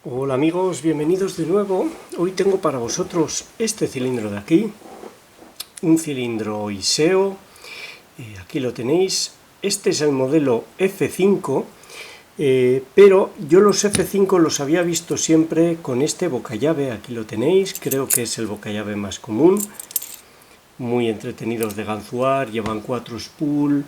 Hola amigos, bienvenidos de nuevo. Hoy tengo para vosotros este cilindro de aquí, un cilindro Iseo, aquí lo tenéis. Este es el modelo F5, pero yo los F5 los había visto siempre con este bocallave, aquí lo tenéis, creo que es el bocallave más común, muy entretenidos de ganzuar, llevan 4 spool,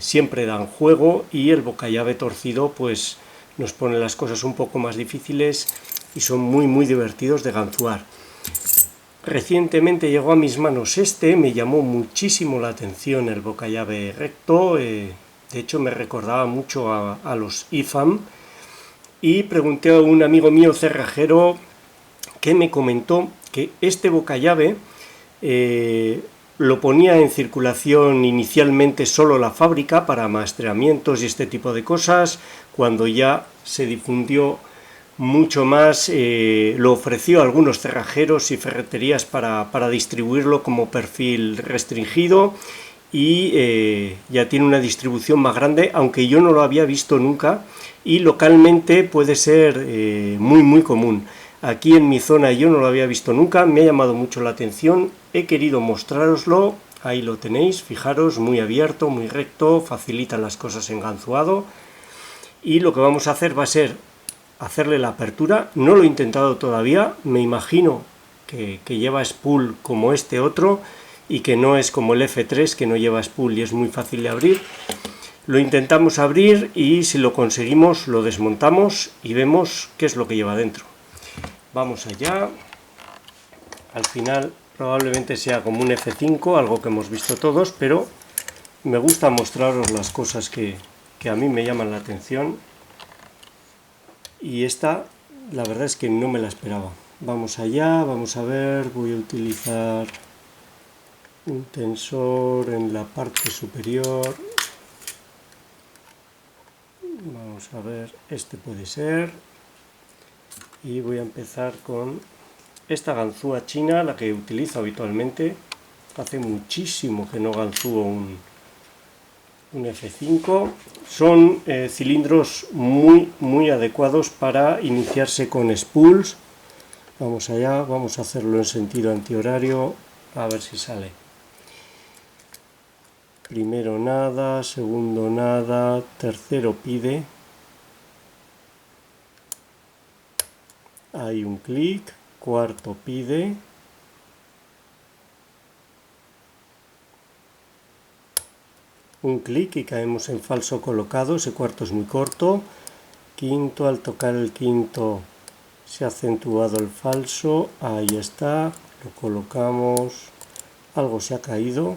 siempre dan juego y el bocallave torcido pues nos pone las cosas un poco más difíciles y son muy divertidos de ganzuar. Recientemente llegó a mis manos este, me llamó muchísimo la atención el bocallave recto, de hecho me recordaba mucho a los IFAM, y pregunté a un amigo mío cerrajero que me comentó que este bocallave lo ponía en circulación inicialmente solo la fábrica para maestreamientos y este tipo de cosas. Cuando ya se difundió mucho más, lo ofreció a algunos cerrajeros y ferreterías para distribuirlo como perfil restringido y ya tiene una distribución más grande, aunque yo no lo había visto nunca, y localmente puede ser muy común. Aquí en mi zona yo no lo había visto nunca, me ha llamado mucho la atención, he querido mostrároslo, ahí lo tenéis, fijaros, muy abierto, muy recto, facilitan las cosas en ganzuado, y lo que vamos a hacer va a ser hacerle la apertura. No lo he intentado todavía, me imagino que lleva spool como este otro y que no es como el F3 que no lleva spool y es muy fácil de abrir. Lo intentamos abrir y si lo conseguimos lo desmontamos y vemos qué es lo que lleva dentro. Vamos allá. Al final probablemente sea como un F5, algo que hemos visto todos, pero me gusta mostraros las cosas que a mí me llaman la atención. Y esta, la verdad es que no me la esperaba. Vamos allá, vamos a ver, voy a utilizar un tensor en la parte superior. Vamos a ver, este puede ser. Y voy a empezar con esta ganzúa china, la que utilizo habitualmente. Hace muchísimo que no ganzúo un F5. Son cilindros muy adecuados para iniciarse con spools. Vamos allá, vamos a hacerlo en sentido antihorario, a ver si sale. Primero nada, segundo nada, tercero pide. Hay un clic, cuarto pide. Un clic y caemos en falso colocado, ese cuarto es muy corto. Quinto, al tocar el quinto se ha acentuado el falso, ahí está, lo colocamos, algo se ha caído,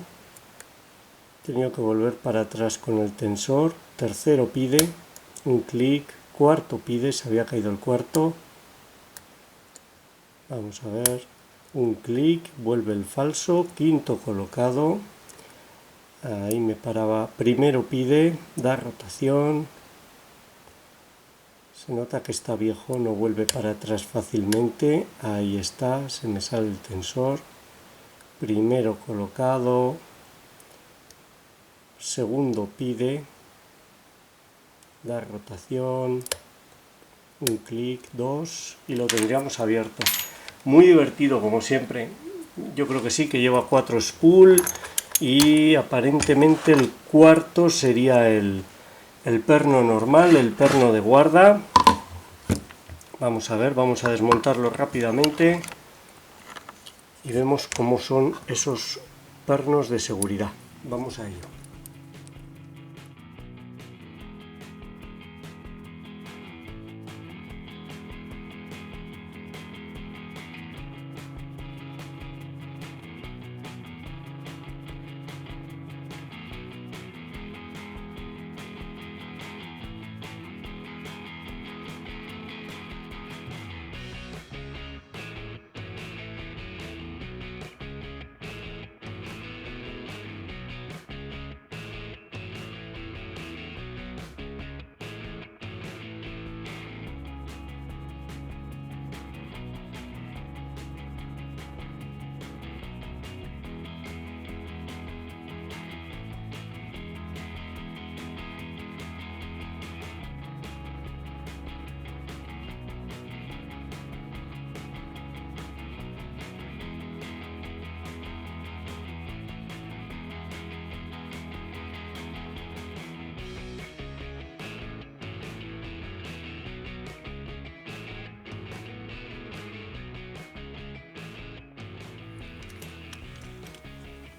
he tenido que volver para atrás con el tensor. Tercero pide, un clic, cuarto pide, se había caído el cuarto, vamos a ver, un clic, vuelve el falso, quinto colocado, ahí me paraba, primero pide, da rotación, se nota que está viejo, no vuelve para atrás fácilmente, ahí está, se me sale el tensor, primero colocado, segundo pide, da rotación, un clic, dos y lo tendríamos abierto. Muy divertido como siempre, yo creo que sí, que lleva 4 spool y aparentemente el cuarto sería el perno normal, el perno de guarda. Vamos a ver, vamos a desmontarlo rápidamente y vemos cómo son esos pernos de seguridad. Vamos a ello.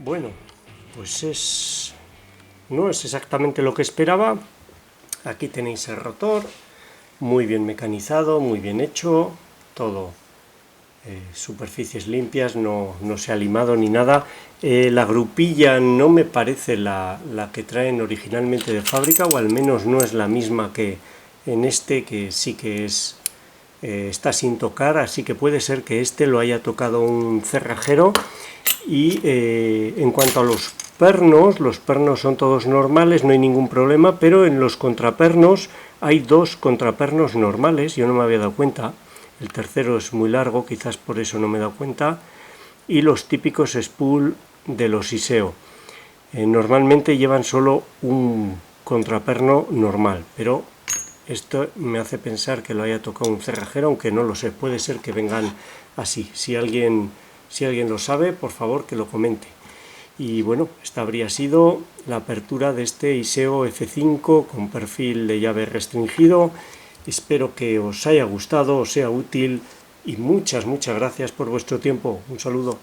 Bueno, pues no es exactamente lo que esperaba. Aquí tenéis el rotor, muy bien mecanizado, muy bien hecho, todo. Superficies limpias, no se ha limado ni nada. La grupilla no me parece la que traen originalmente de fábrica, o al menos no es la misma que en este, que sí que está sin tocar, así que puede ser que este lo haya tocado un cerrajero. Y en cuanto a los pernos son todos normales, no hay ningún problema, pero en los contrapernos hay dos contrapernos normales, yo no me había dado cuenta. El tercero es muy largo, quizás por eso no me he dado cuenta. Y los típicos spool de los Iseo. Normalmente llevan solo un contraperno normal, pero esto me hace pensar que lo haya tocado un cerrajero, aunque no lo sé. Puede ser que vengan así. Si alguien lo sabe, por favor que lo comente. Y bueno, esta habría sido la apertura de este Iseo F5 con perfil de llave restringido. Espero que os haya gustado, os sea útil y muchas gracias por vuestro tiempo. Un saludo.